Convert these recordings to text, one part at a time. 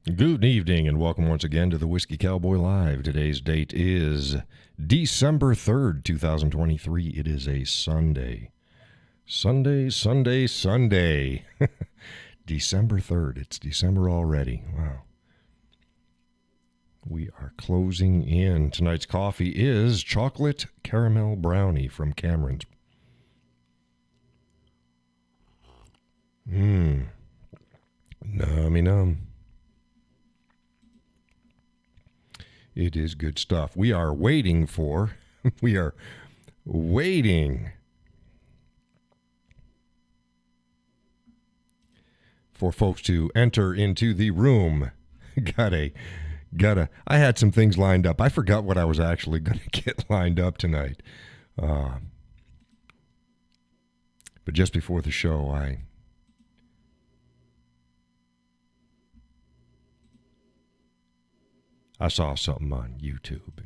Good evening and welcome once again to the Whiskey Cowboy Live. Today's date is December 3rd, 2023. It is a Sunday. Sunday. December 3rd. It's December already. Wow. We are closing in. Tonight's coffee is chocolate caramel brownie from Cameron's. Nummy num. It is good stuff. We are waiting for folks to enter into the room. I had some things lined up. I forgot what I was actually going to get lined up tonight. But just before the show, I saw something on YouTube.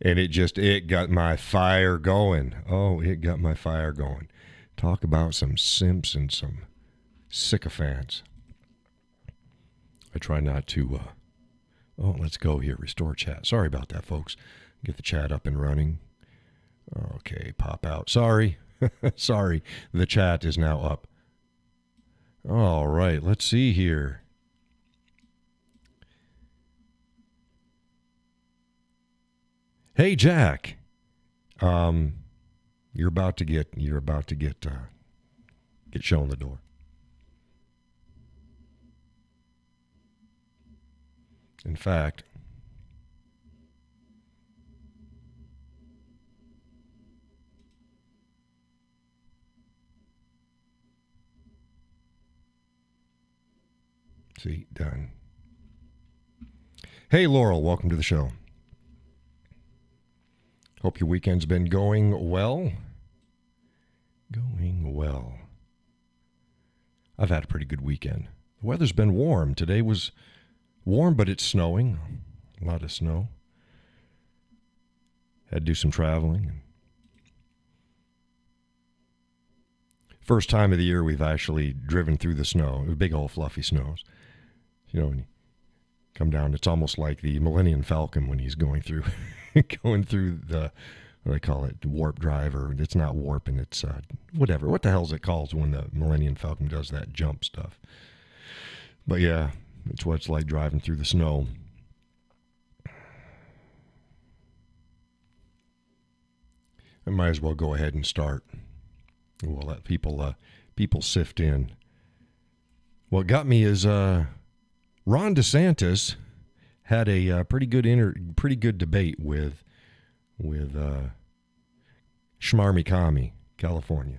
And it got my fire going. Oh, it got my fire going. Talk about some simps and some sycophants. I try not to, let's go here. Restore chat. Sorry about that, folks. Get the chat up and running. Okay, pop out. Sorry. Sorry. The chat is now up. All right, let's see here. Hey, Jack. You're about to get shown the door. In fact, see, done. Hey, Laurel, welcome to the show. Hope your weekend's been going well. Going well. I've had a pretty good weekend. The weather's been warm. Today was warm, but it's snowing. A lot of snow. Had to do some traveling. First time of the year we've actually driven through the snow. It was big old fluffy snows. You know, when you come down, it's almost like the Millennium Falcon when he's going through the, what do they call it, warp drive, or it's not warp, and it's whatever. What the hell is it called when the Millennium Falcon does that jump stuff? But yeah, it's what it's like driving through the snow. I might as well go ahead and start. We'll let people sift in. What got me is Ron DeSantis had a pretty good debate with Schmarmy Kami, California.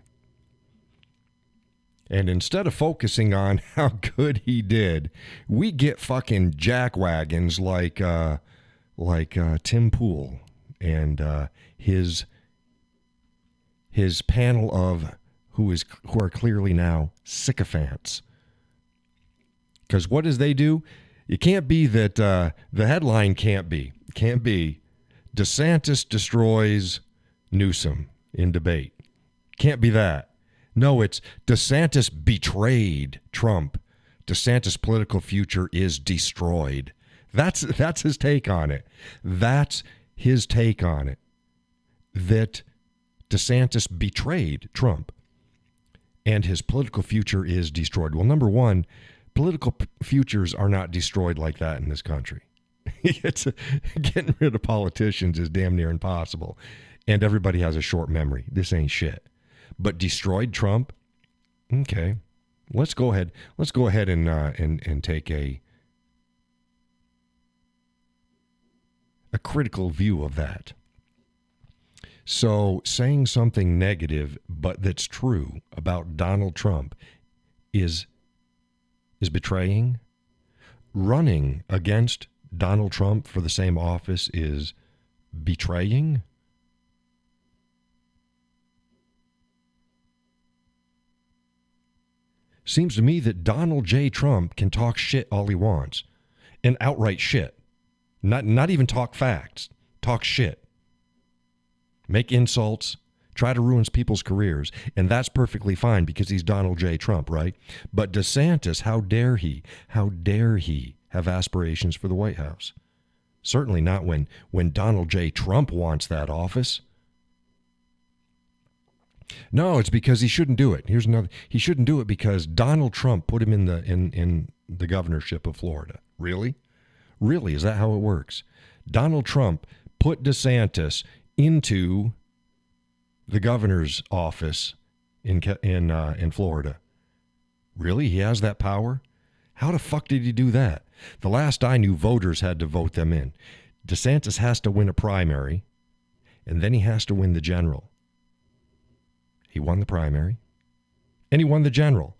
And instead of focusing on how good he did, we get fucking jackwagons like Tim Pool and his panel of who are clearly now sycophants. Because what does they do? It can't be that the headline can't be DeSantis destroys Newsom in debate. Can't be that. No, it's DeSantis betrayed Trump. DeSantis' political future is destroyed. That's his take on it. That's his take on it. That DeSantis betrayed Trump and his political future is destroyed. Well, number one, political futures are not destroyed like that in this country. Getting rid of politicians is damn near impossible. And everybody has a short memory. This ain't shit. But destroyed Trump? Okay. Let's go ahead and take a critical view of that. So saying something negative but that's true about Donald Trump is betraying. Running against Donald Trump for the same office is betraying. Seems to me that Donald J. Trump can talk shit all he wants, and outright shit. Not even talk facts. Talk shit. Make insults. try to ruin people's careers, and that's perfectly fine because he's Donald J. Trump, right? But DeSantis, how dare he? How dare he have aspirations for the White House? Certainly not when Donald J. Trump wants that office. No, it's because he shouldn't do it. Here's another. He shouldn't do it because Donald Trump put him in the governorship of Florida. Really? Really? Is that how it works? Donald Trump put DeSantis into the governor's office in Florida. Really? He has that power? How the fuck did he do that? The last I knew, voters had to vote them in. DeSantis has to win a primary, and then he has to win the general. He won the primary, and he won the general.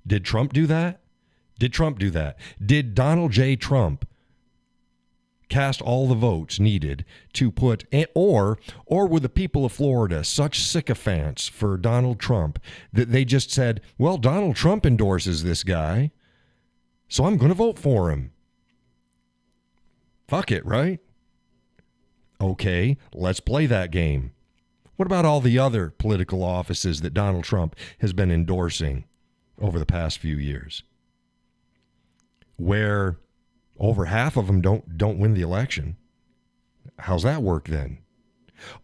Did Trump do that? Did Trump do that? Did Donald J. Trump cast all the votes needed to put, or were the people of Florida such sycophants for Donald Trump that they just said, well, Donald Trump endorses this guy, so I'm going to vote for him. Fuck it, right? Okay, let's play that game. What about all the other political offices that Donald Trump has been endorsing over the past few years, where over half of them don't win the election? How's that work then?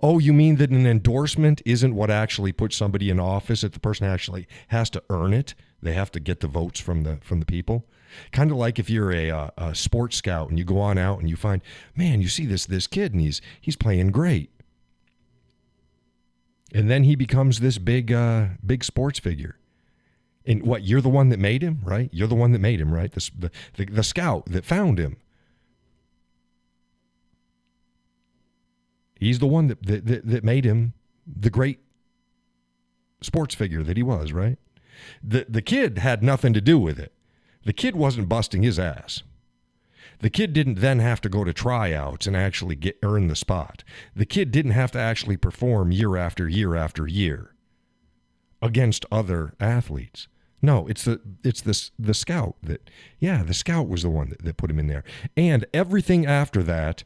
Oh, you mean that an endorsement isn't what actually puts somebody in office, that the person actually has to earn it? They have to get the votes from the people? Kind of like if you're a sports scout and you go on out and you find, man, you see this kid and he's playing great. And then he becomes this big sports figure. And what, you're the one that made him, right? You're the one that made him, right? The scout that found him. He's the one that made him the great sports figure that he was, right? The kid had nothing to do with it. The kid wasn't busting his ass. The kid didn't then have to go to tryouts and actually earn the spot. The kid didn't have to actually perform year after year after year against other athletes. No, it's the scout the scout was the one that put him in there. And everything after that,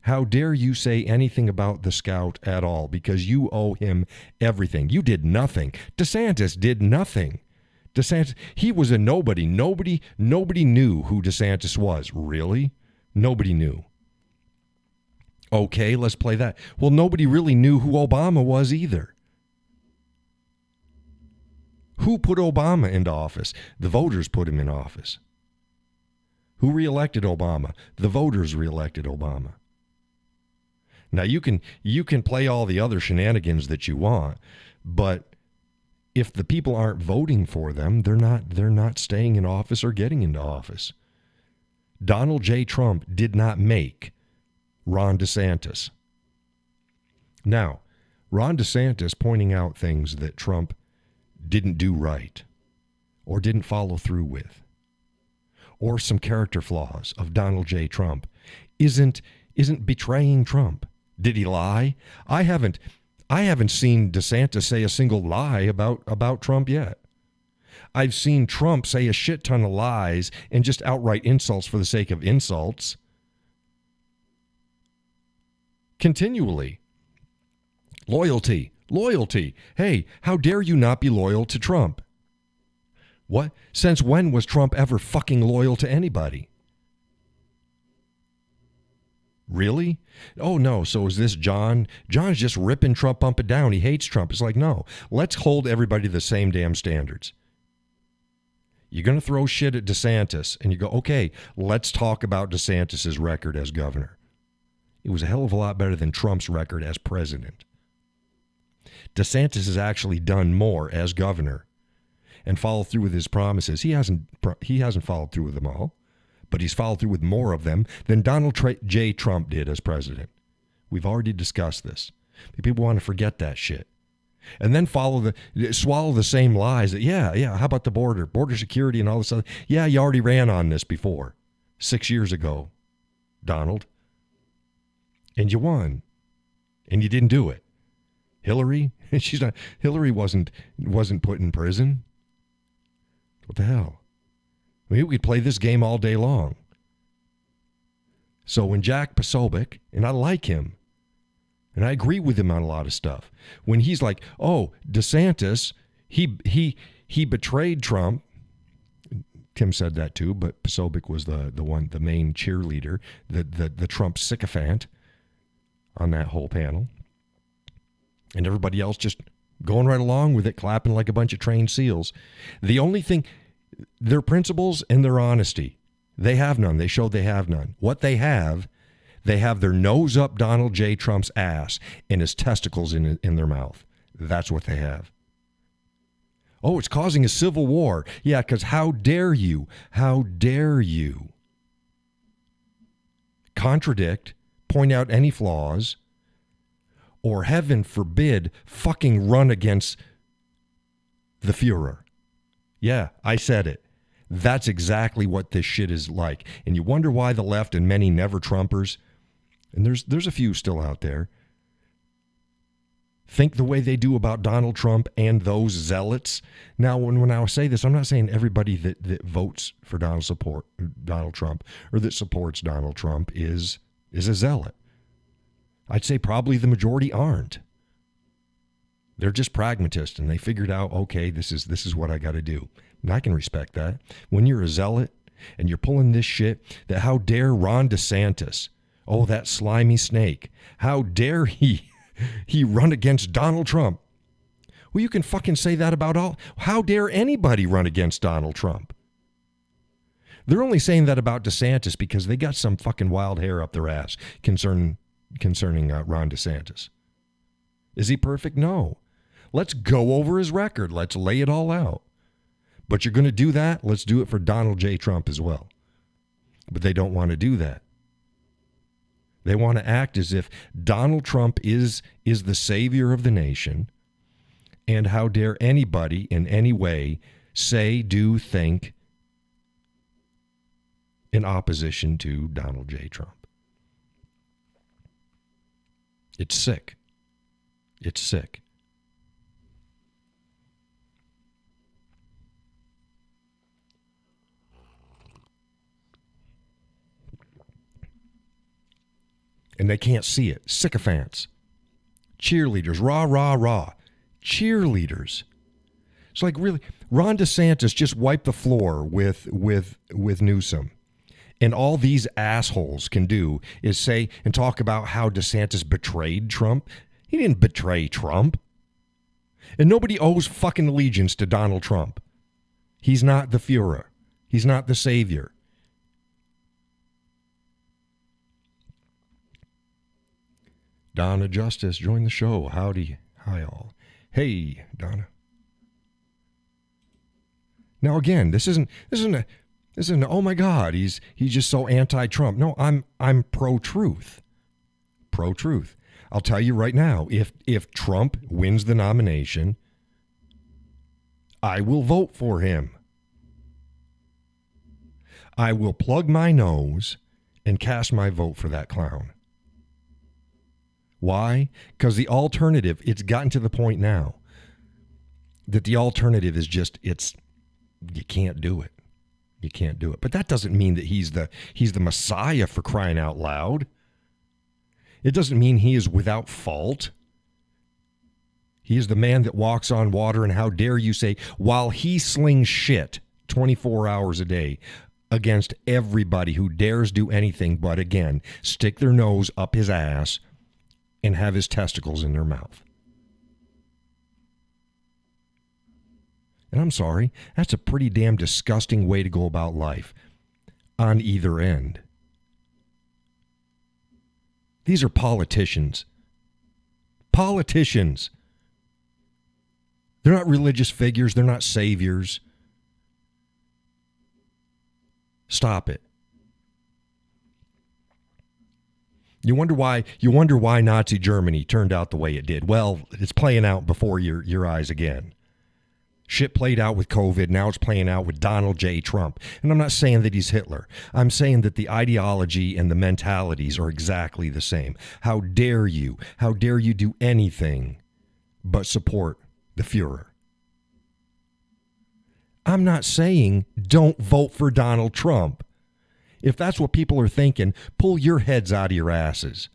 how dare you say anything about the scout at all, because you owe him everything. You did nothing. DeSantis did nothing. DeSantis, he was a nobody. Nobody knew who DeSantis was. Really? Nobody knew. Okay, let's play that. Well, nobody really knew who Obama was either. Who put Obama into office? The voters put him in office. Who reelected Obama? The voters reelected Obama. Now, you can play all the other shenanigans that you want, but if the people aren't voting for them, they're not staying in office or getting into office. Donald J. Trump did not make Ron DeSantis. Now, Ron DeSantis pointing out things that Trump didn't do right or didn't follow through with, or some character flaws of Donald J. Trump isn't betraying Trump. Did he lie? I haven't seen DeSantis say a single lie about Trump yet. I've seen Trump say a shit ton of lies and just outright insults for the sake of insults. Continually. Loyalty. Hey, how dare you not be loyal to Trump? What? Since when was Trump ever fucking loyal to anybody? Really? Oh, no. So is this John? John's just ripping Trump up and down. He hates Trump. It's like, no. Let's hold everybody to the same damn standards. You're going to throw shit at DeSantis, and you go, okay, let's talk about DeSantis's record as governor. It was a hell of a lot better than Trump's record as president. DeSantis has actually done more as governor and followed through with his promises. He hasn't followed through with them all, but he's followed through with more of them than Donald J. Trump did as president. We've already discussed this. People want to forget that shit. And then swallow the same lies that, yeah, how about the border security and all this other. Yeah, you already ran on this before, 6 years ago, Donald. And you won. And you didn't do it. Hillary, Hillary wasn't put in prison. What the hell? I mean, we could play this game all day long. So when Jack Posobiec, and I like him, And I agree with him on a lot of stuff. When he's like, oh, DeSantis, he betrayed Trump. Tim said that too, but Posobiec was the main cheerleader, the Trump sycophant on that whole panel. And everybody else just going right along with it, clapping like a bunch of trained seals. The only thing, their principles and their honesty, they have none. They showed they have none. What they have their nose up Donald J. Trump's ass and his testicles in their mouth. That's what they have. Oh, it's causing a civil war. Yeah, because how dare you contradict, point out any flaws, or heaven forbid, fucking run against the Fuhrer. Yeah, I said it. That's exactly what this shit is like. And you wonder why the left and many never-Trumpers, and there's a few still out there, think the way they do about Donald Trump and those zealots. Now, when I say this, I'm not saying everybody that votes for Donald Trump or that supports Donald Trump is a zealot. I'd say probably the majority aren't. They're just pragmatists, and they figured out, okay, this is what I got to do. And I can respect that. When you're a zealot and you're pulling this shit, that how dare Ron DeSantis, oh, that slimy snake, how dare he run against Donald Trump? Well, you can fucking say that about all. How dare anybody run against Donald Trump? They're only saying that about DeSantis because they got some fucking wild hair up their ass concerning Ron DeSantis. Is he perfect? No. Let's go over his record. Let's lay it all out. But you're going to do that? Let's do it for Donald J. Trump as well. But they don't want to do that. They want to act as if Donald Trump is the savior of the nation, and how dare anybody in any way say, do, think in opposition to Donald J. Trump. It's sick. It's sick. And they can't see it. Sycophants. Cheerleaders. Rah, rah, rah. Cheerleaders. It's like, really, Ron DeSantis just wiped the floor with Newsom. And all these assholes can do is say and talk about how DeSantis betrayed Trump. He didn't betray Trump. And nobody owes fucking allegiance to Donald Trump. He's not the Fuhrer. He's not the savior. Donna Justice, join the show. Howdy. Hi, all. Hey, Donna. Now, again, this isn't oh my God, he's just so anti-Trump. No, I'm pro-truth. Pro-truth. I'll tell you right now, if Trump wins the nomination, I will vote for him. I will plug my nose and cast my vote for that clown. Why? Because the alternative, it's gotten to the point now that the alternative is just, you can't do it. You can't do it. But that doesn't mean that he's the Messiah, for crying out loud. It doesn't mean he is without fault. He is the man that walks on water, and how dare you say, while he slings shit 24 hours a day against everybody who dares do anything but, again, stick their nose up his ass and have his testicles in their mouth. And I'm sorry, that's a pretty damn disgusting way to go about life on either end. These are politicians. Politicians. They're not religious figures. They're not saviors. Stop it. You wonder why Nazi Germany turned out the way it did. Well, it's playing out before your eyes again. Shit played out with COVID. Now it's playing out with Donald J. Trump. And I'm not saying that he's Hitler. I'm saying that the ideology and the mentalities are exactly the same. How dare you? How dare you do anything but support the Fuhrer? I'm not saying don't vote for Donald Trump. If that's what people are thinking, pull your heads out of your asses.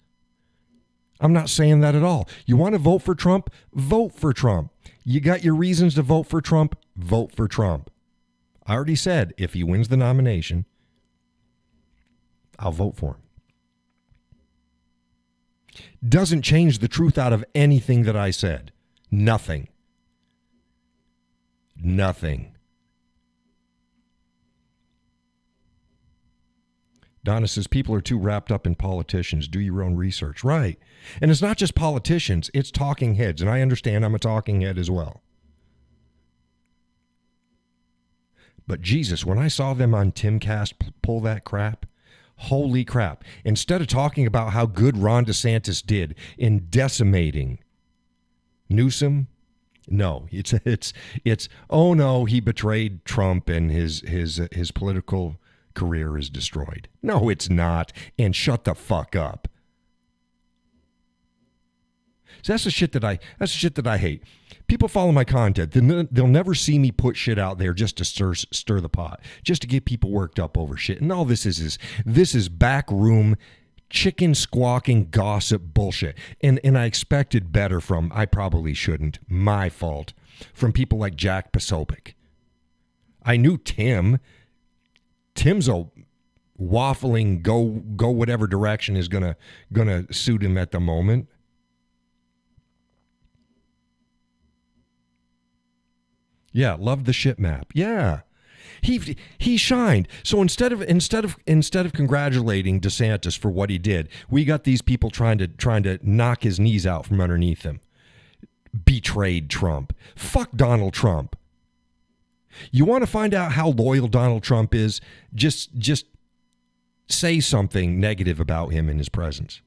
I'm not saying that at all. You want to vote for Trump? Vote for Trump. You got your reasons to vote for Trump? Vote for Trump. I already said if he wins the nomination, I'll vote for him. Doesn't change the truth out of anything that I said. Nothing. Nothing. Donna says, people are too wrapped up in politicians. Do your own research. Right. And it's not just politicians, it's talking heads. And I understand I'm a talking head as well. But Jesus, when I saw them on Timcast pull that crap, holy crap. Instead of talking about how good Ron DeSantis did in decimating Newsom, no, it's oh no, he betrayed Trump and his political career is destroyed. No, it's not. And shut the fuck up. So that's the shit that I hate. People follow my content. They'll never see me put shit out there just to stir the pot, just to get people worked up over shit. And all this is backroom chicken squawking gossip bullshit. And I expected better from, I probably shouldn't, my fault, from people like Jack Posobiec. I knew Tim's a waffling go whatever direction is gonna suit him at the moment. Yeah, loved the shit map. Yeah. He shined. So instead of congratulating DeSantis for what he did, we got these people trying to knock his knees out from underneath him. Betrayed Trump. Fuck Donald Trump. You want to find out how loyal Donald Trump is? Just say something negative about him in his presence.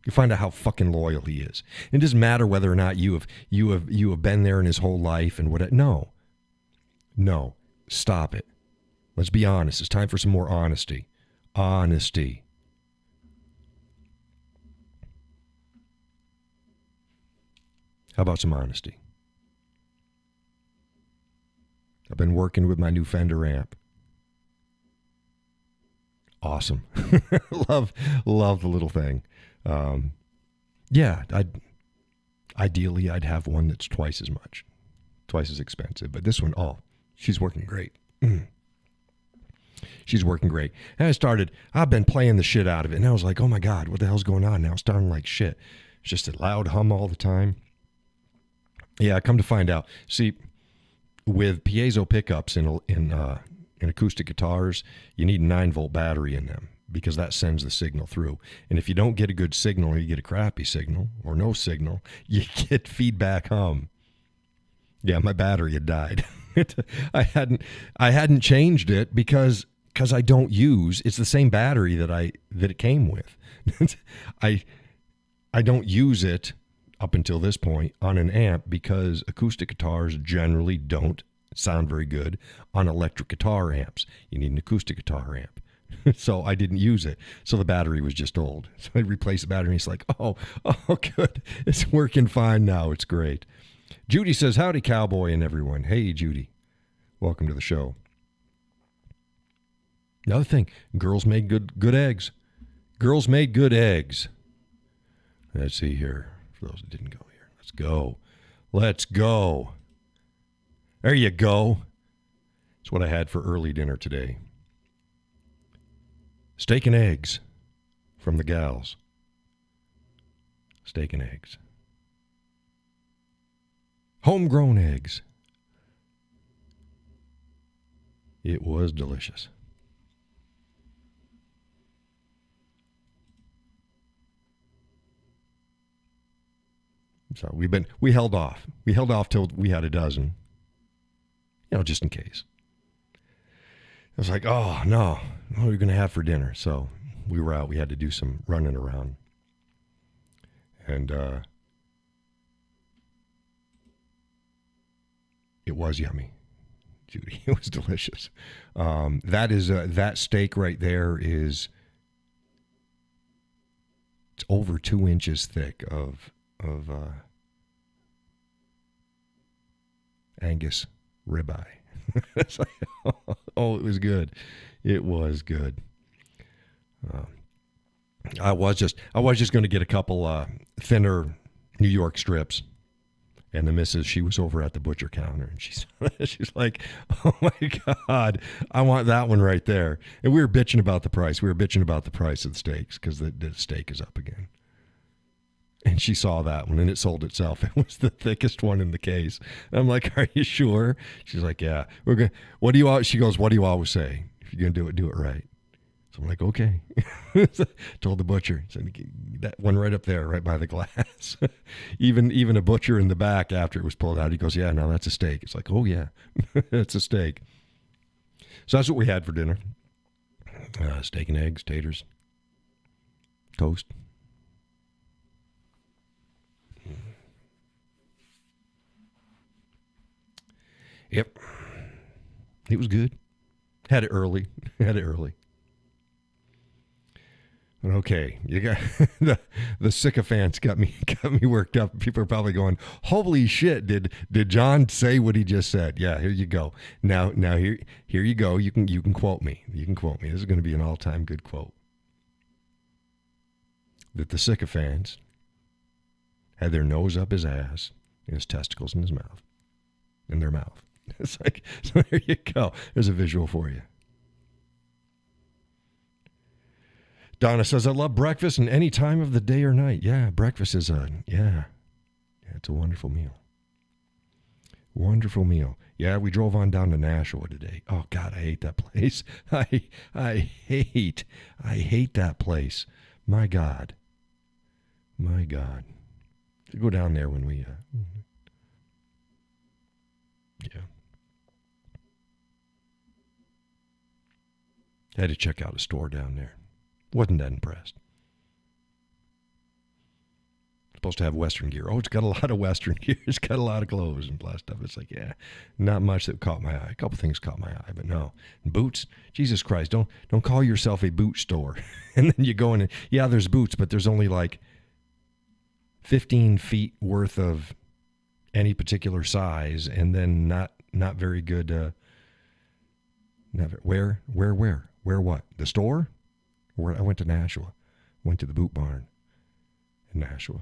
You find out how fucking loyal he is. It doesn't matter whether or not you have been there in his whole life and what. No, stop it. Let's be honest. It's time for some more honesty. Honesty. How about some honesty? I've been working with my new Fender amp. Awesome. love the little thing. Yeah, ideally I'd have one that's twice as expensive. But this one, she's working great. She's working great. And I've been playing the shit out of it. And I was like, oh my God, what the hell's going on now? It's sounding like shit. It's just a loud hum all the time. Yeah, come to find out. See, with piezo pickups in acoustic guitars, you need a 9-volt battery in them, because that sends the signal through. And if you don't get a good signal, or you get a crappy signal or no signal, you get feedback hum. Yeah, my battery had died. I hadn't changed it because I don't use. It's the same battery that it came with. I don't use it up until this point on an amp because acoustic guitars generally don't sound very good on electric guitar amps. You need an acoustic guitar amp. So I didn't use it. So the battery was just old. So I replaced the battery and it's like, oh, good. It's working fine now. It's great. Judy says, howdy, Cowboy and everyone. Hey, Judy. Welcome to the show. Another thing, girls made good eggs. Girls made good eggs. Let's see here. For those that didn't go here. Let's go. There you go. That's what I had for early dinner today. Steak and eggs from the gals. Steak and eggs. Homegrown eggs. It was delicious. So we held off. We held off till we had a dozen. Just in case. I was like, oh, no. What are we going to have for dinner? So we were out. We had to do some running around. And it was yummy, Judy. It was delicious. That steak right there it's over 2 inches thick of Angus ribeye. It's like, it was good. It was good. I was just going to get a couple thinner New York strips. And the missus, she was over at the butcher counter, and she's like, "Oh my God, I want that one right there." And we were bitching about the price. We were bitching about the price of the steaks because the steak is up again. And she saw that one, and it sold itself. It was the thickest one in the case. And I'm like, "Are you sure?" She's like, "Yeah, we're gonna." What do you? She goes, "What do you always say? If you're gonna do it right." So I'm like, okay. Told the butcher, said, that one right up there, right by the glass. even a butcher in the back after it was pulled out, he goes, "Yeah, no, that's a steak." It's like, oh yeah, it's a steak. So that's what we had for dinner. Steak and eggs, taters, toast. Yep. It was good. Had it early. Okay, you got the sycophants got me worked up. People are probably going, "Holy shit! Did John say what he just said?" Yeah, here you go. Now here you go. You can quote me. You can quote me. This is going to be an all-time good quote. That the sycophants had their nose up his ass and his testicles in his mouth, in their mouth. It's like, so there you go. There's a visual for you. Donna says, "I love breakfast in any time of the day or night." Yeah, breakfast is it's a wonderful meal. Wonderful meal. Yeah, we drove on down to Nashua today. Oh God, I hate that place. I hate that place. My God. To go down there when we had to check out a store down there. Wasn't that impressed. Supposed to have Western gear. Oh, it's got a lot of Western gear. It's got a lot of clothes and blah stuff. It's like, yeah, not much that caught my eye. A couple things caught my eye, but no. And boots, Jesus Christ, don't call yourself a boot store. And then you go in and, yeah, there's boots, but there's only like 15 feet worth of any particular size, and then not very good. Where what? The store? Where I went to Nashua, went to the boot barn in Nashua.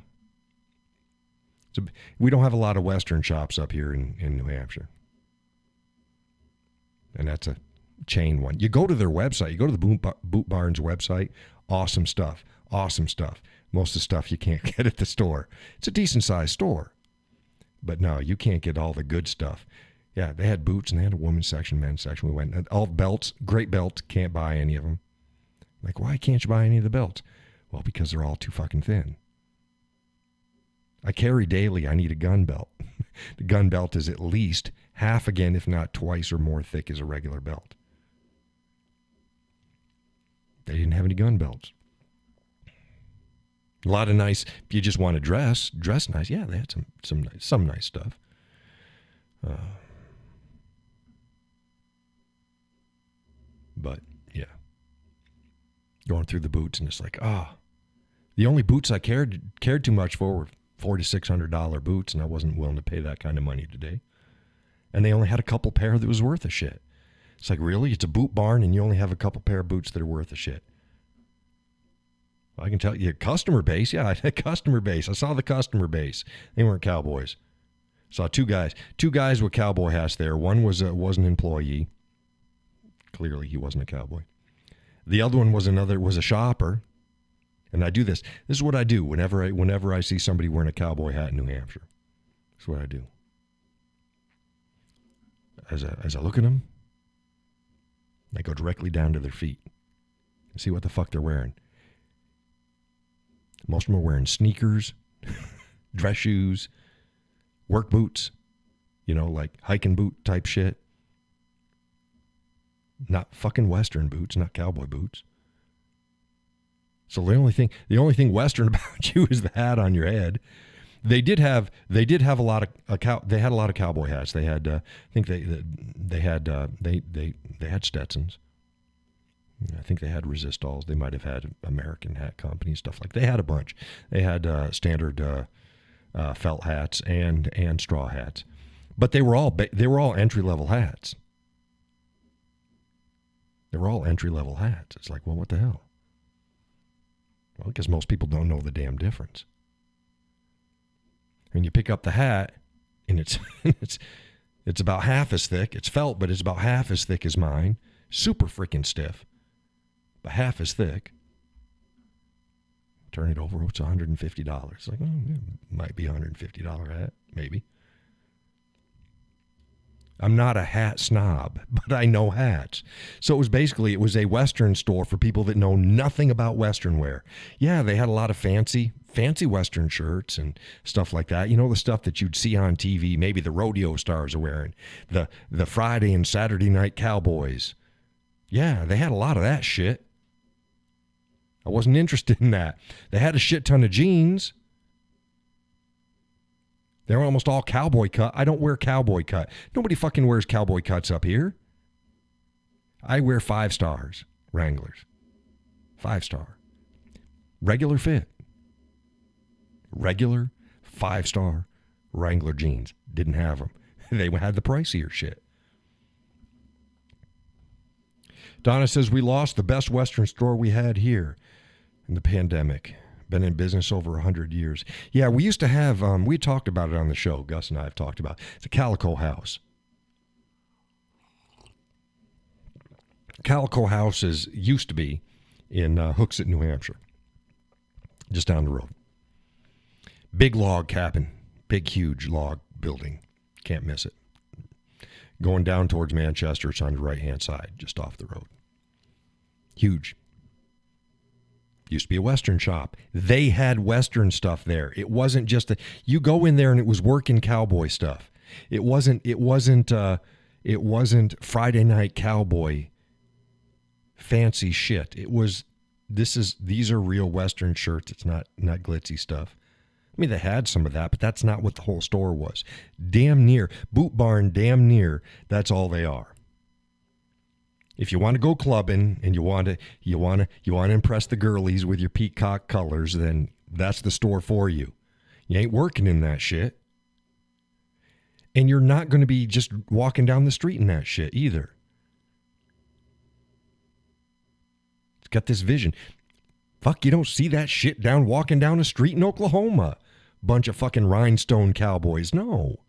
So we don't have a lot of Western shops up here in New Hampshire. And that's a chain one. You go to their website, you go to the Boot Barn's website, awesome stuff. Most of the stuff you can't get at the store. It's a decent sized store. But no, you can't get all the good stuff. Yeah, they had boots and they had a women's section, men's section. We went, all belts, great belts, can't buy any of them. Like, why can't you buy any of the belts? Well, because they're all too fucking thin. I carry daily. I need a gun belt. The gun belt is at least half again, if not twice or more thick as a regular belt. They didn't have any gun belts. A lot of nice, if you just want to dress nice. Yeah, they had some nice stuff. But, yeah. Going through the boots, and it's like, the only boots I cared too much for were $400 to $600 boots, and I wasn't willing to pay that kind of money today. And they only had a couple pair that was worth a shit. It's like, really? It's a boot barn, and you only have a couple pair of boots that are worth a shit. Well, I can tell you, customer base. Yeah, I had customer base. I saw the customer base. They weren't cowboys. Saw two guys with cowboy hats there. One was an employee. Clearly, he wasn't a cowboy. The other one was a shopper. And I do this. This is what I do whenever I see somebody wearing a cowboy hat in New Hampshire. That's what I do. As I look at them, I go directly down to their feet and see what the fuck they're wearing. Most of them are wearing sneakers, dress shoes, work boots, like hiking boot type shit. Not fucking Western boots, not cowboy boots. So the only thing Western about you is the hat on your head. They did have a lot of they had a lot of cowboy hats. They had I think they had Stetsons. I think they had Resistals. They might have had American Hat Company stuff like. They had a bunch. They had standard felt hats and straw hats, but they were all entry level hats. They were all entry level hats. It's like, well, what the hell? Well, because most people don't know the damn difference. When you pick up the hat, and it's it's about half as thick. It's felt, but it's about half as thick as mine. Super freaking stiff, but half as thick. Turn it over, it's $150. Like, it might be $150 hat, maybe. I'm not a hat snob, but I know hats. So it was a Western store for people that know nothing about Western wear. Yeah, they had a lot of fancy Western shirts and stuff like that. You know, the stuff that you'd see on TV, maybe the rodeo stars are wearing, the Friday and Saturday night cowboys. Yeah, they had a lot of that shit. I wasn't interested in that. They had a shit ton of jeans. They're almost all cowboy cut. I don't wear cowboy cut. Nobody fucking wears cowboy cuts up here. I wear 5 stars Wranglers. 5-star. Regular fit. Regular 5-star Wrangler jeans. Didn't have them. They had the pricier shit. Donna says, we lost the best Western store we had here in the pandemic. Been in business over 100 years. Yeah, we used to have, we talked about it on the show. Gus and I have talked about it. It's a Calico House. Calico House used to be in Hooksett, New Hampshire. Just down the road. Big log cabin. Big, huge log building. Can't miss it. Going down towards Manchester, it's on the right-hand side, just off the road. Huge. Used to be a Western shop. They had Western stuff there. It wasn't just you go in there and it was working cowboy stuff. It wasn't Friday night cowboy fancy shit. These are real Western shirts. It's not glitzy stuff. I mean, they had some of that, but that's not what the whole store was. Damn near. Boot Barn, damn near. That's all they are. If you want to go clubbing and you want to impress the girlies with your peacock colors, then that's the store for you. You ain't working in that shit. And you're not going to be just walking down the street in that shit either. It's got this vision. Fuck, you don't see that shit walking down a street in Oklahoma. Bunch of fucking rhinestone cowboys. No.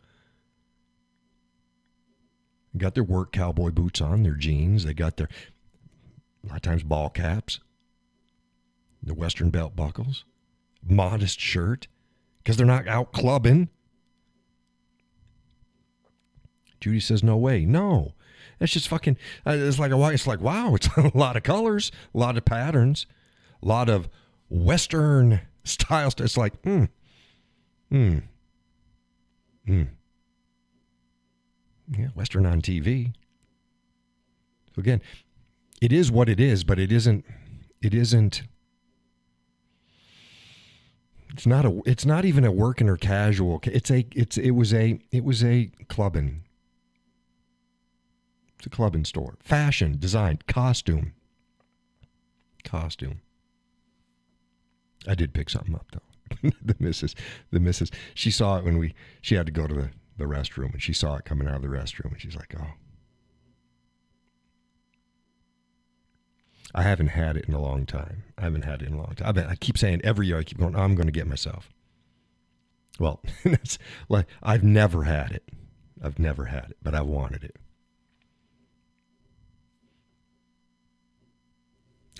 Got their work cowboy boots on, their jeans. They got a lot of times, ball caps. The Western belt buckles. Modest shirt. Because they're not out clubbing. Judy says, no way. No. That's just fucking, it's like, wow, it's a lot of colors, a lot of patterns, a lot of Western styles. It's like, Yeah, Western on TV. So again, it is what it is, but it isn't. It's not even a working or casual. It was a clubbing. It's a clubbing store. Fashion, design, costume. I did pick something up though. the missus, she saw it when she had to go to the restroom, and she saw it coming out of the restroom, and she's like, oh. I haven't had it in a long time. I keep saying every year, I keep going, I'm going to get myself. Well, it's like, I've never had it, but I wanted it.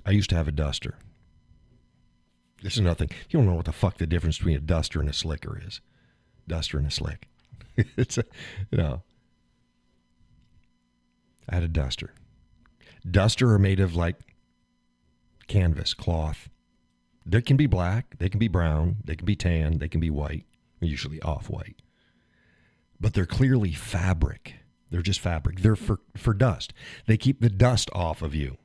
I used to have a duster. This is nothing. You don't know what the fuck the difference between a duster and a slicker is. Duster and a slick. It's I had a duster. Duster are made of like canvas, cloth. They can be black, they can be brown, they can be tan, they can be white, usually off-white. But they're clearly fabric. They're just fabric. They're for dust. They keep the dust off of you.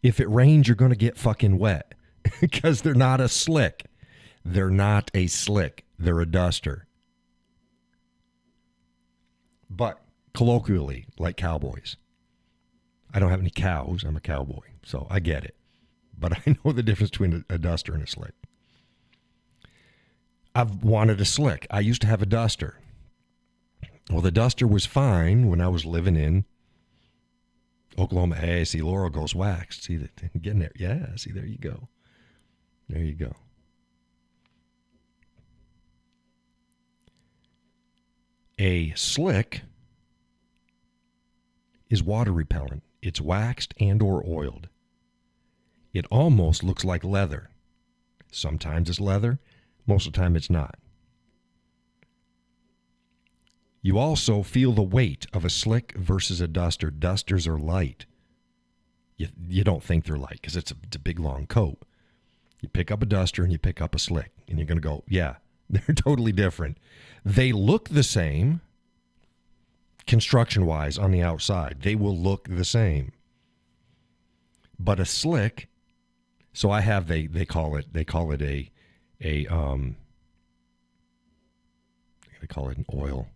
If it rains, you're going to get fucking wet because they're not a slick. They're not a slick. They're a duster. But colloquially, like cowboys. I don't have any cows. I'm a cowboy, so I get it. But I know the difference between a duster and a slick. I've wanted a slick. I used to have a duster. Well, the duster was fine when I was living in Oklahoma. Hey, see, Laurel goes waxed. See that getting there? Yeah, see, there you go. There you go. A slick is water repellent. It's waxed and or oiled. It almost looks like leather. Sometimes it's leather, most of the time it's not. You also feel the weight of a slick versus a duster. Dusters are light. You don't think they're light because it's a big, long coat. You pick up a duster and you pick up a slick, and you're going to go, yeah, they're totally different. They look the same construction-wise on the outside. They will look the same. But a slick, so I have, they call it they call it an oil.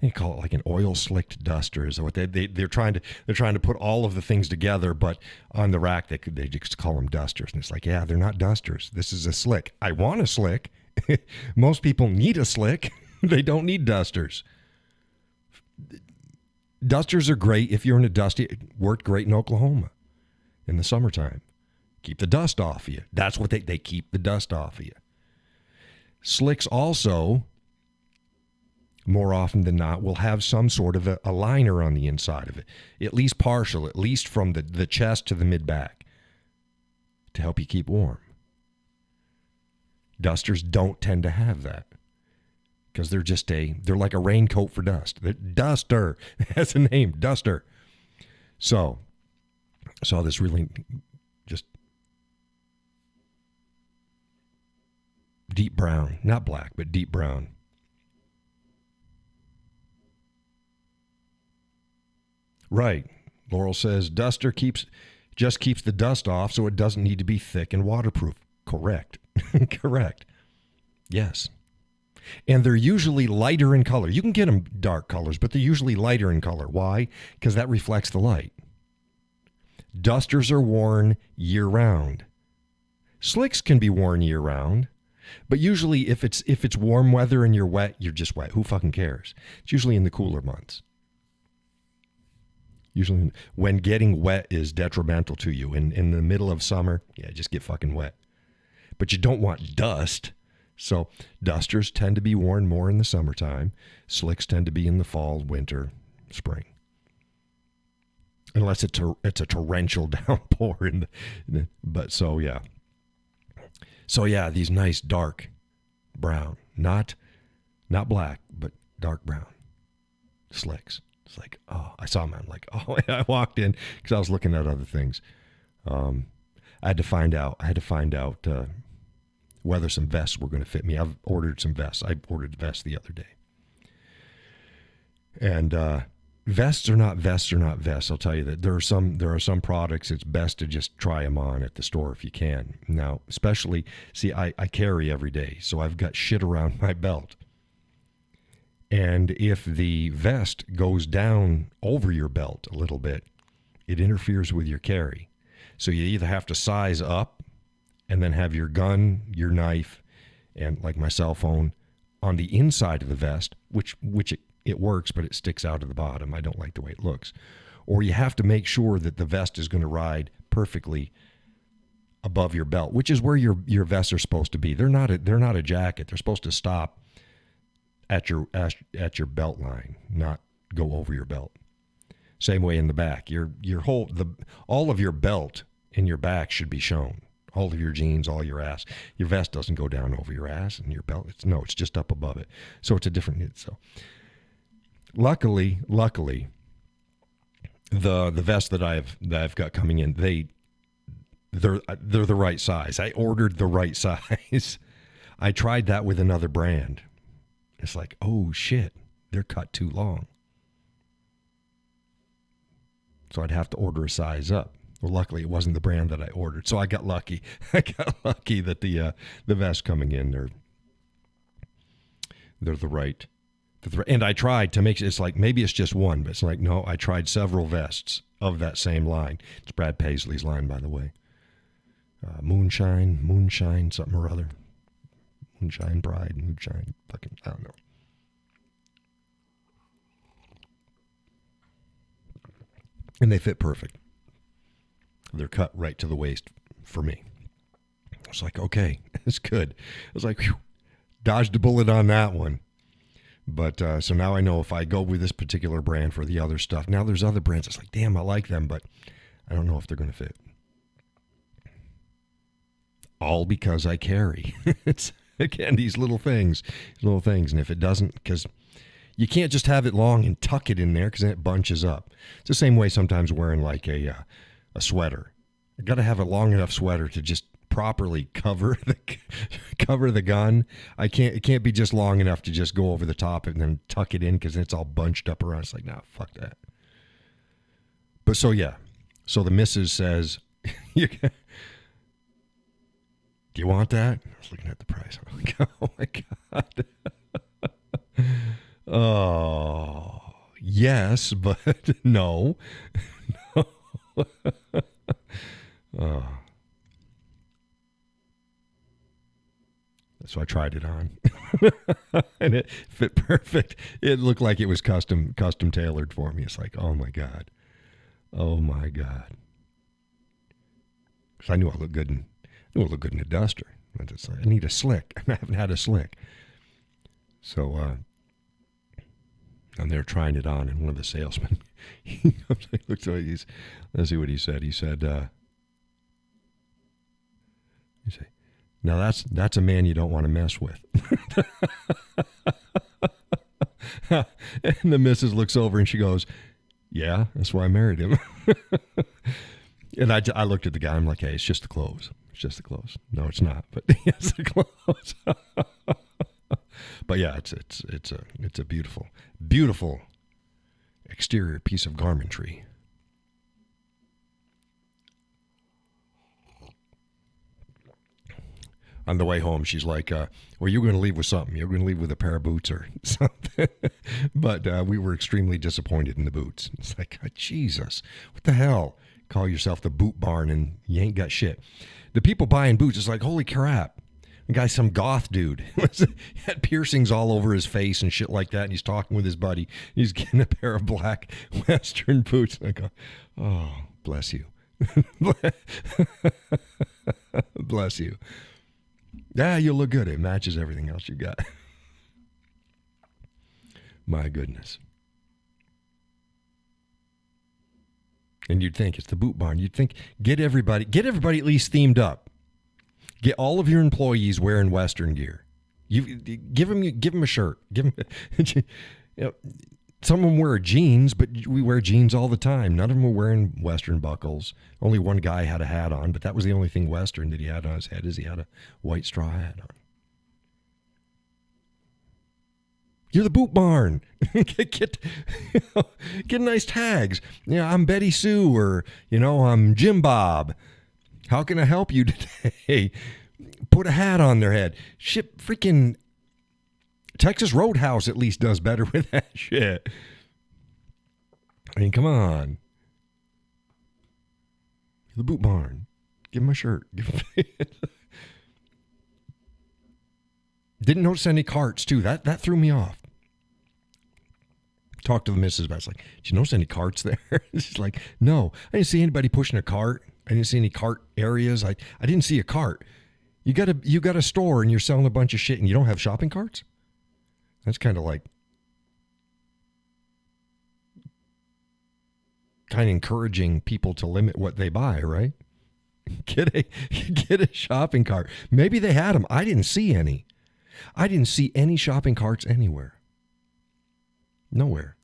They call it like an oil slicked duster is what they're trying to put all of the things together, but on the rack they just call them dusters, and it's like, yeah, they're not dusters. This is a slick. I want a slick. Most people need a slick. They don't need dusters. Dusters are great if you're in a dusty. It worked great in Oklahoma in the summertime. Keep the dust off of you. That's what they keep the dust off of you. Slicks also, more often than not, will have some sort of a liner on the inside of it, at least partial, at least from the chest to the mid-back, to help you keep warm. Dusters don't tend to have that because they're like a raincoat for dust. Duster, that's a name, duster. So, I saw this really just deep brown, not black, but deep brown. Right. Laurel says duster just keeps the dust off, so it doesn't need to be thick and waterproof. Correct. Correct. Yes. And they're usually lighter in color. You can get them dark colors, but they're usually lighter in color. Why? Because that reflects the light. Dusters are worn year-round. Slicks can be worn year-round, but usually if it's warm weather and you're wet, you're just wet. Who fucking cares? It's usually in the cooler months. Usually when getting wet is detrimental to you. In the middle of summer, yeah, just get fucking wet. But you don't want dust. So dusters tend to be worn more in the summertime. Slicks tend to be in the fall, winter, spring. Unless it's a torrential downpour. So yeah, these nice dark brown. Not black, but dark brown slicks. It's like, oh, I saw them. I'm like, oh, I walked in because I was looking at other things. I had to find out whether some vests were going to fit me. I've ordered some vests. I ordered vests the other day. And vests are not vests. I'll tell you that there are some products it's best to just try them on at the store if you can. Now, especially, I carry every day, so I've got shit around my belt. And if the vest goes down over your belt a little bit, it interferes with your carry. So you either have to size up and then have your gun, your knife, and like my cell phone on the inside of the vest, which it works, but it sticks out of the bottom. I don't like the way it looks. Or you have to make sure that the vest is going to ride perfectly above your belt, which is where your vests are supposed to be. They're not a jacket. They're supposed to stop at your belt line, not go over your belt. Same way in the back. All of your belt in your back should be shown. All of your jeans, all your ass. Your vest doesn't go down over your ass and your belt. It's just up above it. So it's a different. So luckily, the vest that I've got coming in, they're the right size. I ordered the right size. I tried that with another brand. It's like, oh shit, they're cut too long. So I'd have to order a size up. Well, luckily it wasn't the brand that I ordered, so I got lucky. I got lucky that the vest coming in, they're the right. And I tried to make it's like maybe it's just one, but it's like no, I tried several vests of that same line. It's Brad Paisley's line, by the way. Moonshine, something or other. Moonshine Bride, Moonshine, fucking, I don't know. And they fit perfect. They're cut right to the waist for me. was like, okay, it's good. I was like, whew, dodged a bullet on that one. But so now I know if I go with this particular brand for the other stuff. Now there's other brands. It's like, damn, I like them, but I don't know if they're going to fit. All because I carry. It's, again, these little things. And if it doesn't, because you can't just have it long and tuck it in there because then it bunches up. It's the same way sometimes wearing like a sweater. You got to have a long enough sweater to just properly cover the gun. It can't be just long enough to just go over the top and then tuck it in because it's all bunched up around. It's like, no, fuck that. But so yeah, so the missus says, do you want that? I was looking at the price. I'm like, oh my God. Oh yes, but no. Oh. So I tried it on, and it fit perfect. It looked like it was custom tailored for me. It's like, oh my God. Because I knew I looked good in a duster. I need a slick. I haven't had a slick. So, and they're trying it on, and one of the salesmen, he looks at it, let's see what he said. He said, now that's a man you don't want to mess with. And the missus looks over and she goes, yeah, that's why I married him. And I looked at the guy. I'm like, hey, it's just the clothes. It's just the clothes. No, it's not. But it's the clothes. But yeah, it's a beautiful, beautiful exterior piece of garmentry. On the way home, she's like, well, you're going to leave with something. You're going to leave with a pair of boots or something. But we were extremely disappointed in the boots. It's like, oh, Jesus, what the hell? Call yourself the boot barn and you ain't got shit. The people buying boots is like, holy crap. The guy's some goth dude. Had piercings all over his face and shit like that. And he's talking with his buddy. He's getting a pair of black Western boots. And I go, oh, bless you. Bless you. Yeah, you look good. It matches everything else you got. My goodness. And you'd think it's the boot barn. You'd think get everybody at least themed up. Get all of your employees wearing Western gear. You give them a shirt. Give them. You know, some of them wear jeans, but we wear jeans all the time. None of them were wearing Western buckles. Only one guy had a hat on, but that was the only thing Western that he had on his head is he had a white straw hat on. You're the boot barn. Get nice tags. You know, I'm Betty Sue, or I'm Jim Bob. How can I help you today? Put a hat on their head. Shit, freaking Texas Roadhouse at least does better with that shit. I mean, come on. The boot barn. Give him a shirt. Didn't notice any carts, too. That threw me off. Talked to the missus about it. It's like, did you notice any carts there? She's like, no. I didn't see anybody pushing a cart. I didn't see any cart areas. I didn't see a cart. You got a store and you're selling a bunch of shit and you don't have shopping carts? That's kind of encouraging people to limit what they buy, right? Get a shopping cart. Maybe they had them. I didn't see any. I didn't see any shopping carts anywhere. Nowhere.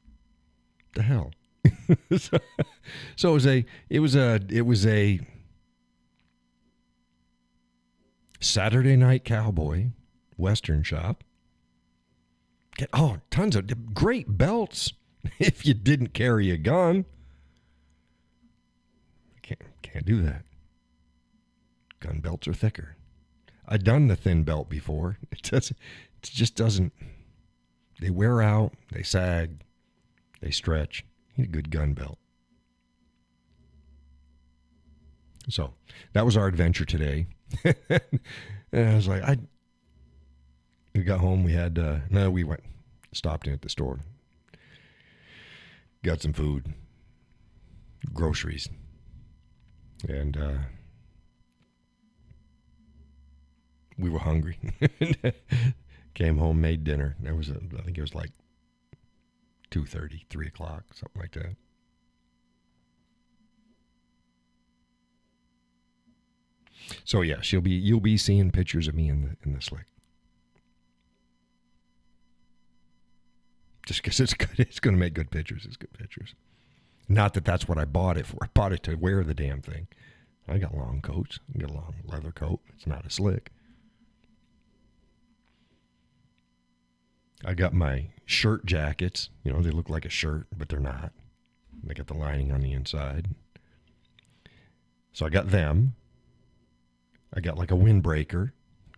The hell. So it was a Saturday night Cowboy Western shop. Get tons of great belts if you didn't carry a gun. Can't do that. Gun belts are thicker. I've done the thin belt before. It just doesn't. They wear out. They sag. They stretch. You need a good gun belt. So that was our adventure today. And I was like, we got home. We had we stopped in at the store, got some food, groceries, and We were hungry. Came home, made dinner. I think it was like 2:30, 3 o'clock, something like that. So yeah, you'll be seeing pictures of me in the slick. Just because it's good, it's going to make good pictures. It's good pictures. Not that that's what I bought it for. I bought it to wear the damn thing. I got long coats. I got a long leather coat. It's not a slick. I got my shirt jackets. You know, they look like a shirt, but they're not. They got the lining on the inside. So I got them. I got like a windbreaker.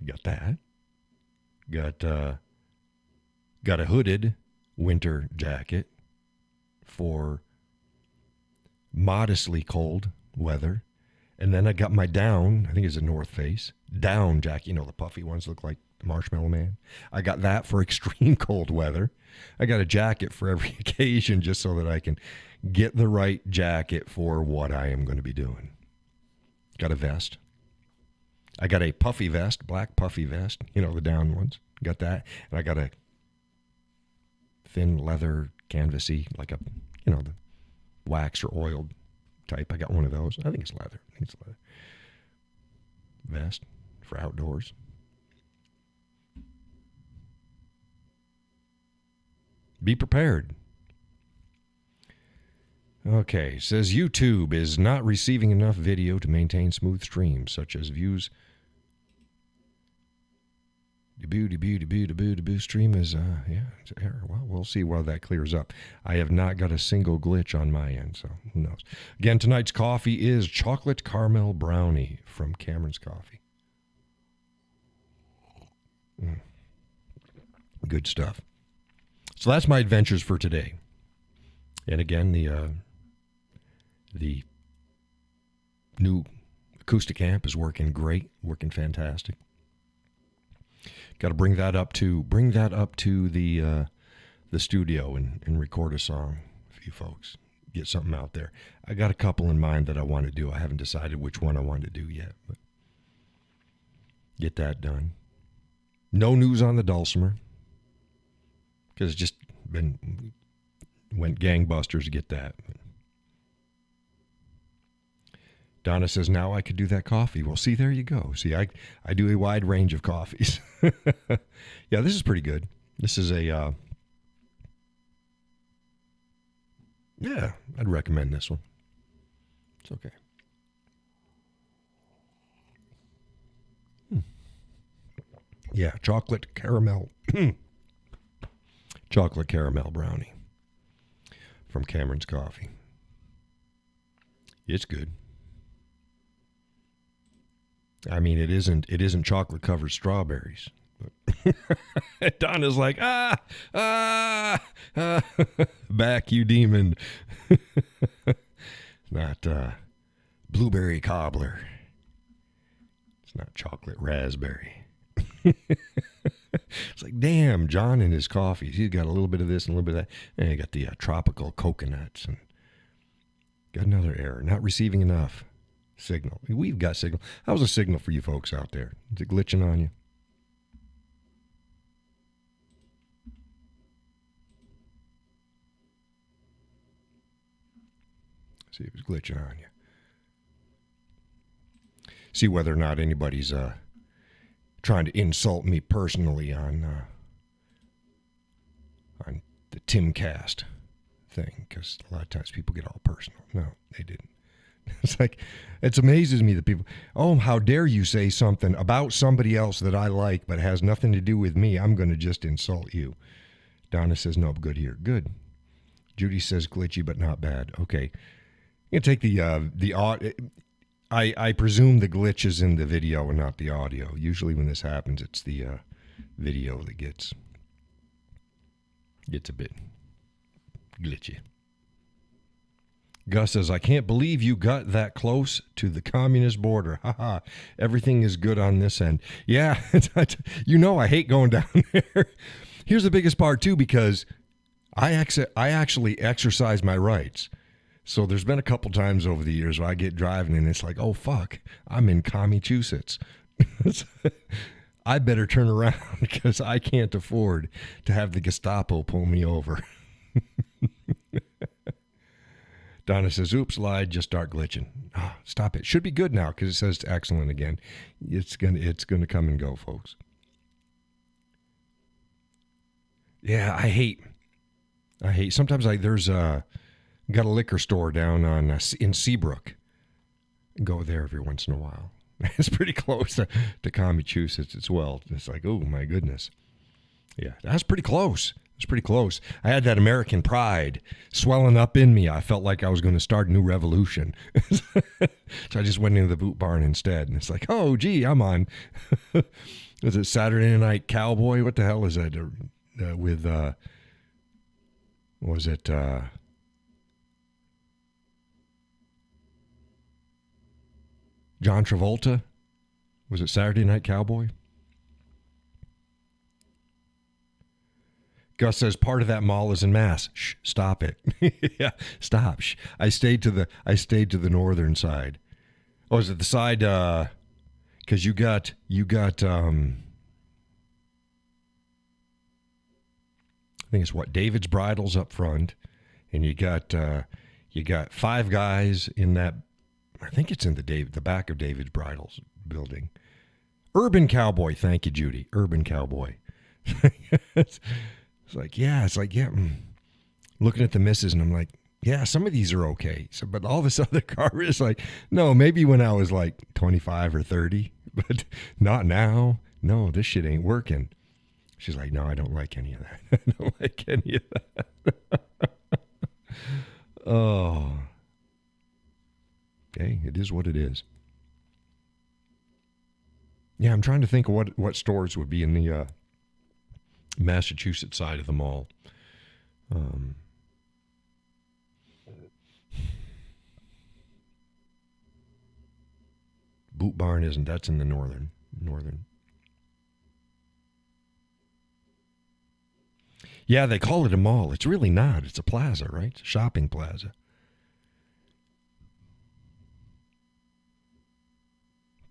Got that. Got a hooded winter jacket for modestly cold weather. And then I got my down, I think it's a North Face, down jacket. You know, the puffy ones look like the Marshmallow Man. I got that for extreme cold weather. I got a jacket for every occasion just so that I can get the right jacket for what I am going to be doing. Got a vest. I got a puffy vest, black puffy vest, you know, the down ones. Got that. And I got a thin leather canvasy, like a, you know, the wax or oiled type. I got one of those. I think it's leather. Vest for outdoors. Be prepared. Okay, says YouTube is not receiving enough video to maintain smooth streams, such as views. The stream is, it's an error. Well, we'll see while that clears up. I have not got a single glitch on my end, so who knows. Again, tonight's coffee is chocolate caramel brownie from Cameron's Coffee. Good stuff. So that's my adventures for today. And again, the new acoustic amp is working great, working fantastic. Got to bring that up to the studio and record a song for you folks. Get something out there. I got a couple in mind that I want to do. I haven't decided which one I want to do yet, but get that done. No news on the dulcimer because it's just went gangbusters to get that. Donna says, now I could do that coffee. Well, see, there you go. See, I do a wide range of coffees. Yeah, this is pretty good. This is a, yeah, I'd recommend this one. It's okay. Yeah, chocolate caramel. Chocolate caramel brownie from Cameron's Coffee. It's good. I mean, it isn't chocolate covered strawberries. Donna's like, back you demon. It's not blueberry cobbler. It's not chocolate raspberry. It's like, damn, John and his coffees. He's got a little bit of this and a little bit of that. And he got the tropical coconuts. And got another error. Not receiving enough signal. We've got signal. How's a signal for you folks out there? Is it glitching on you? See if it's glitching on you. See whether or not anybody's trying to insult me personally on the Timcast thing, because a lot of times people get all personal. No, they didn't. It's like, it amazes me that people, oh, how dare you say something about somebody else that I like but has nothing to do with me. I'm going to just insult you. Donna says, no, good here. Good. Judy says, glitchy but not bad. Okay. You can take the audio. I presume the glitch is in the video and not the audio. Usually when this happens, it's the video that gets a bit glitchy. Gus says, I can't believe you got that close to the communist border. Haha. Everything is good on this end. Yeah, you know I hate going down there. Here's the biggest part, too, because I actually exercise my rights. So there's been a couple times over the years where I get driving and it's like, oh, fuck, I'm in Commuchusets. I better turn around because I can't afford to have the Gestapo pull me over. Donna says, oops, lied, just start glitching. Oh, stop it. Should be good now because it says excellent again. It's gonna come and go, folks. Yeah, I hate sometimes there's got a liquor store down on in Seabrook. Go there every once in a while. It's pretty close to Massachusetts as well. It's like, oh my goodness. Yeah, that's pretty close. It's pretty close. I had that American pride swelling up in me. I felt like I was going to start a new revolution. So I just went into the boot barn instead. And it's like, oh, gee, I'm on. Is it Saturday Night Cowboy? What the hell is that? With, was it, John Travolta? Was it Saturday Night Cowboy? Gus says part of that mall is in Mass. Shh, stop it. Yeah, stop. Shh. I stayed to the northern side. Oh, is it the side? Because you got. I think it's what David's Bridals up front, and you got Five Guys in that. I think it's in the back of David's Bridals building. Urban Cowboy. Thank you, Judy. Urban Cowboy. It's like, yeah. Looking at the misses, and I'm like, yeah, some of these are okay. So, but all this other car is like, no, maybe when I was like 25 or 30, but not now. No, this shit ain't working. She's like, no, I don't like any of that. I don't like any of that. Oh. Okay, it is what it is. Yeah, I'm trying to think of what stores would be in the Massachusetts side of the mall. Boot Barn isn't. That's in the northern. Yeah, they call it a mall. It's really not. It's a plaza, right? It's a shopping plaza.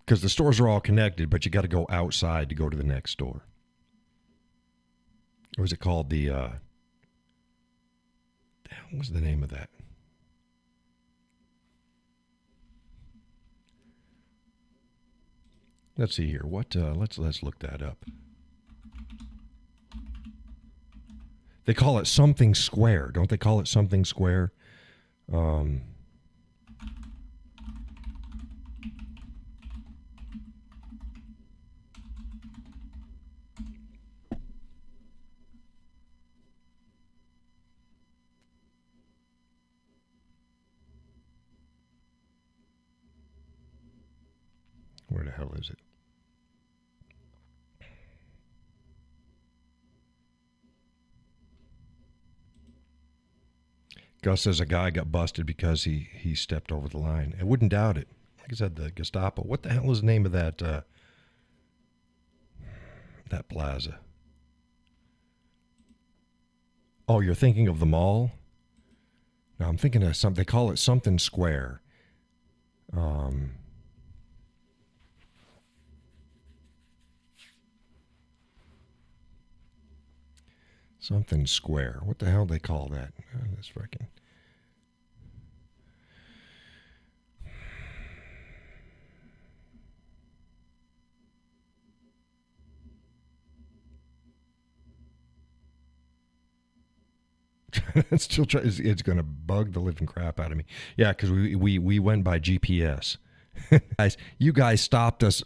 Because the stores are all connected, but you got to go outside to go to the next store. Or was it called the, what was the name of that? Let's see here. What? Let's look that up. They call it something square, don't they? Call it something square. Where the hell is it? Gus says a guy got busted because he stepped over the line. I wouldn't doubt it. Like I said, the Gestapo. What the hell is the name of that that plaza? Oh, you're thinking of the mall? No, I'm thinking of something. They call it something square. Something square. What the hell do they call that? Oh, this freaking. Still try. It's going to bug the living crap out of me. Yeah, because we went by GPS. Guys, you guys stopped us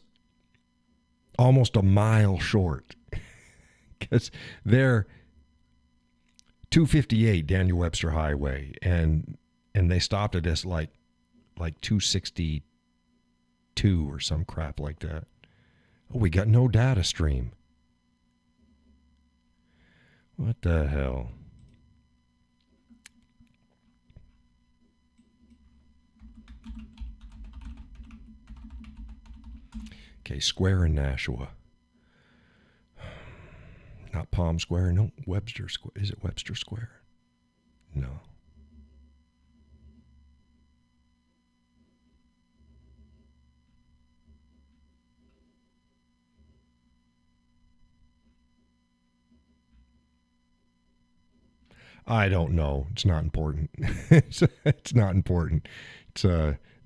almost a mile short because they're 258 Daniel Webster Highway, and they stopped at us like 262 or some crap like that. Oh, we got no data stream. What the hell? Okay, Square in Nashua. Not Palm Square. No, Webster Square. Is it Webster Square? No. I don't know. It's not important. It's not important. It's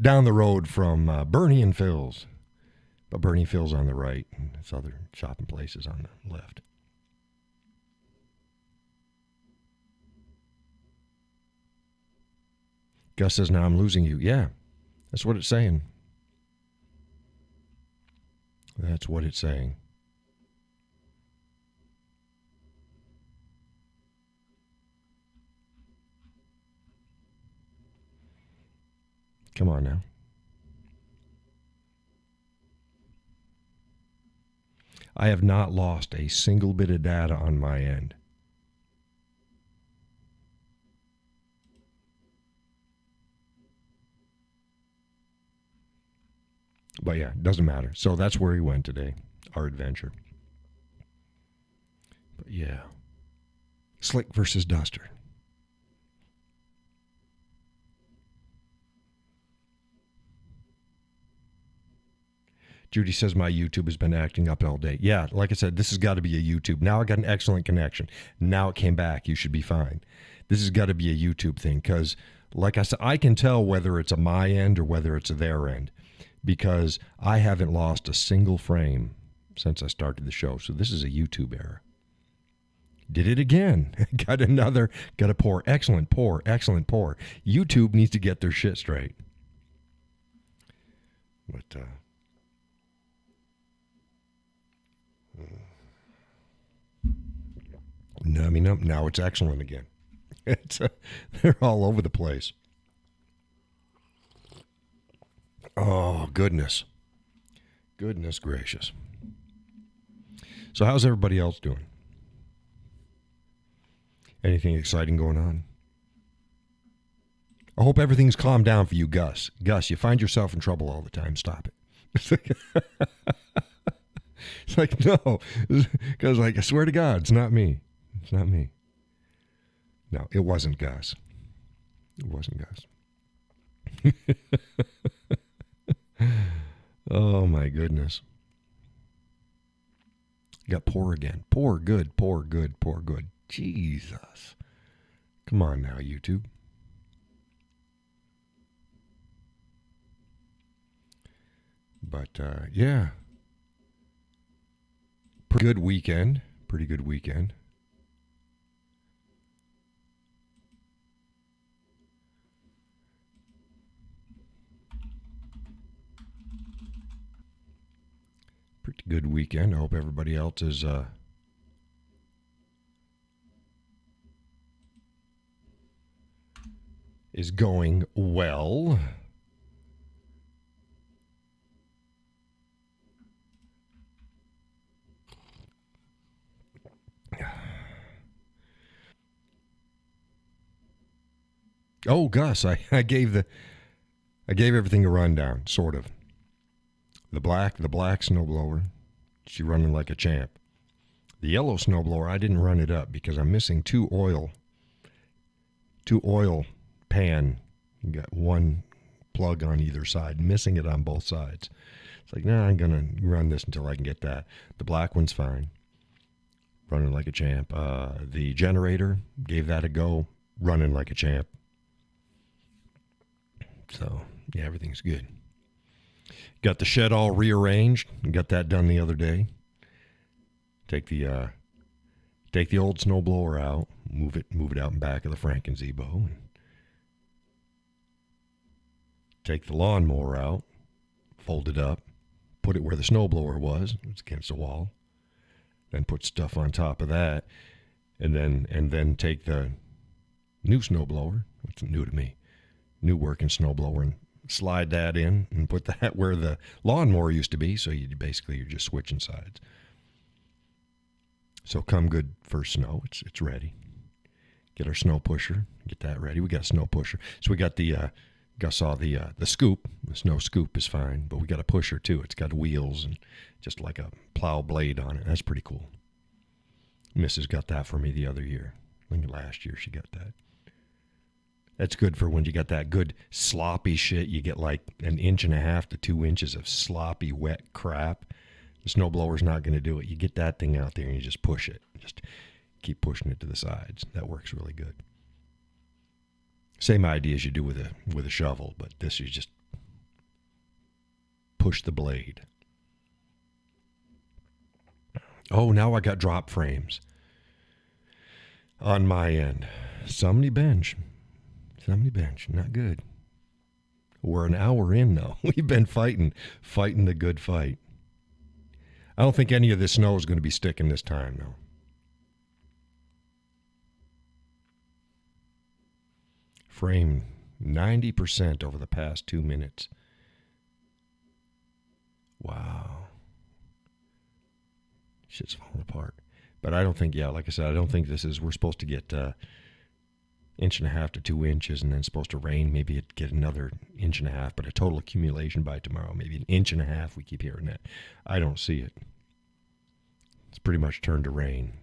down the road from Bernie and Phil's. But Bernie and Phil's on the right, and there's other shopping places on the left. Gus says, now I'm losing you. Yeah, that's what it's saying. That's what it's saying. Come on now. I have not lost a single bit of data on my end. But yeah, it doesn't matter. So that's where he went today, our adventure. But yeah, Slick versus Duster. Judy says my YouTube has been acting up all day. Yeah, like I said, this has got to be a YouTube. Now I got an excellent connection. Now it came back. You should be fine. This has got to be a YouTube thing because, like I said, I can tell whether it's a my end or whether it's a their end because I haven't lost a single frame since I started the show. So this is a YouTube error. Did it again. Got a pour. Excellent pour. Excellent pour. YouTube needs to get their shit straight. But, no, I mean, now it's excellent again. They're all over the place. Oh, goodness. Goodness gracious. So how's everybody else doing? Anything exciting going on? I hope everything's calmed down for you, Gus. Gus, you find yourself in trouble all the time. Stop it. It's like, no. Because, like, I swear to God, it's not me. It's not me. No, it wasn't Gus. It wasn't Gus. Oh, my goodness. Got poor again. Poor, good, poor, good, poor, good. Jesus. Come on now, YouTube. But, yeah. Pretty good weekend. Pretty good weekend. Pretty good weekend. I hope everybody else is going well. Oh, Gus, I gave everything a rundown, sort of. The black snowblower, she running like a champ. The yellow snowblower, I didn't run it up because I'm missing two oil pan. You got one plug on either side, missing it on both sides. It's like, nah, I'm gonna run this until I can get that. The black one's fine, running like a champ. The generator, gave that a go, running like a champ. So yeah, everything's good. Got the shed all rearranged. Got that done the other day. Take the old snowblower out. Move it out in back of the Frankenzebo. And take the lawnmower out. Fold it up. Put it where the snowblower was. It's against the wall. Then put stuff on top of that. And then take the new snowblower. It's new to me. New working snowblower and slide that in and put that where the lawnmower used to be. So you're just switching sides. So come good first snow. It's ready. Get our snow pusher. Get that ready. We got a snow pusher. So we got the Gus saw the scoop. The snow scoop is fine, but we got a pusher too. It's got wheels and just like a plow blade on it. That's pretty cool. Mrs. got that for me the other year. I think last year she got that. That's good for when you got that good sloppy shit. You get like 1.5 to 2 inches of sloppy, wet crap. The snowblower's not going to do it. You get that thing out there and you just push it. Just keep pushing it to the sides. That works really good. Same idea as you do with a shovel, but this is just push the blade. Oh, now I got drop frames on my end. Somebody bench. Not good. We're an hour in now. We've been fighting the good fight. I don't think any of this snow is going to be sticking this time, though. Frame 90% over the past 2 minutes. Wow. Shit's falling apart. But I don't think, like I said, I don't think this is, we're supposed to get 1.5 inches to 2 inches, and then it's supposed to rain, maybe get another 1.5 inches, but a total accumulation by tomorrow, maybe 1.5 inches. We keep hearing that. I don't see it. It's pretty much turned to rain.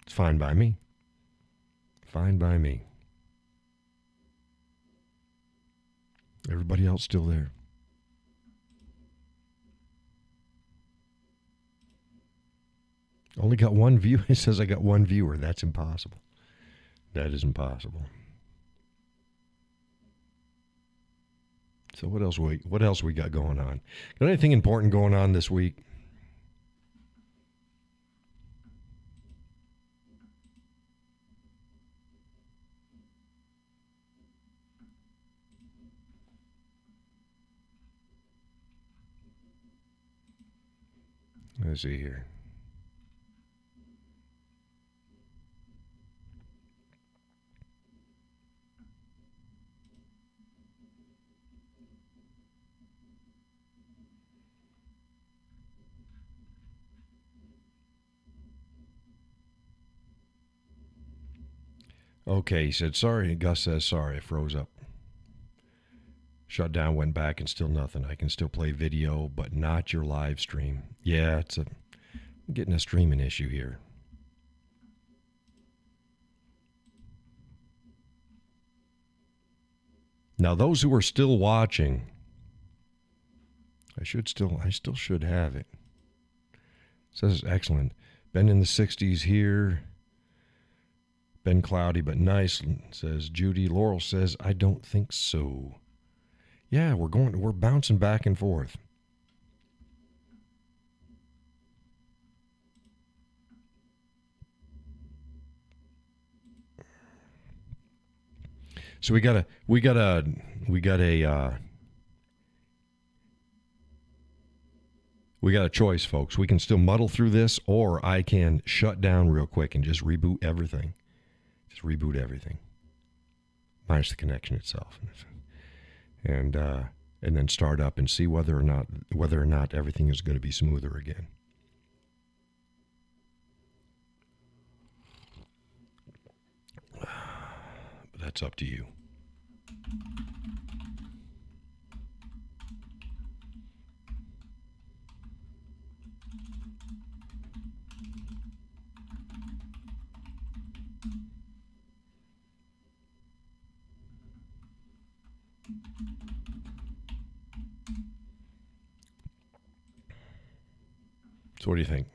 It's fine by me. Fine by me. Everybody else still there? Only got one view. It says I got one viewer. That's impossible. That is impossible. So what else we got going on? Got anything important going on this week? Let's see here. Okay, he said, sorry. Gus says, sorry, I froze up. Shut down, went back, and still nothing. I can still play video, but not your live stream. Yeah, I'm getting a streaming issue here. Now, those who are still watching, I still should have it. Says excellent. Been in the 60s here. Been cloudy but nice, says Judy. Laurel says, I don't think so. Yeah, we're bouncing back and forth. So we got a choice, folks. We can still muddle through this, or I can shut down real quick and just reboot everything. Just reboot everything, minus the connection itself, and then start up and see whether or not everything is going to be smoother again. But that's up to you. So what do you think?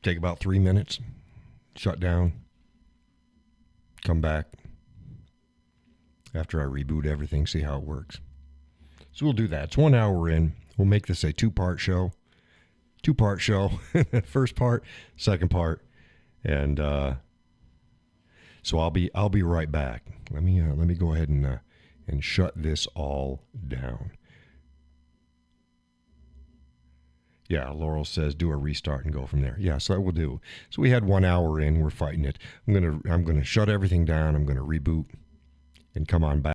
Take about 3 minutes, shut down, come back after I reboot everything, see how it works. So we'll do that. It's 1 hour in. We'll make this a two-part show. First part, second part, and so I'll be right back. Let me go ahead and shut this all down. Yeah, Laurel says do a restart and go from there. Yeah, so that will do. So we had 1 hour in. We're fighting it. I'm gonna shut everything down. I'm gonna reboot and come on back.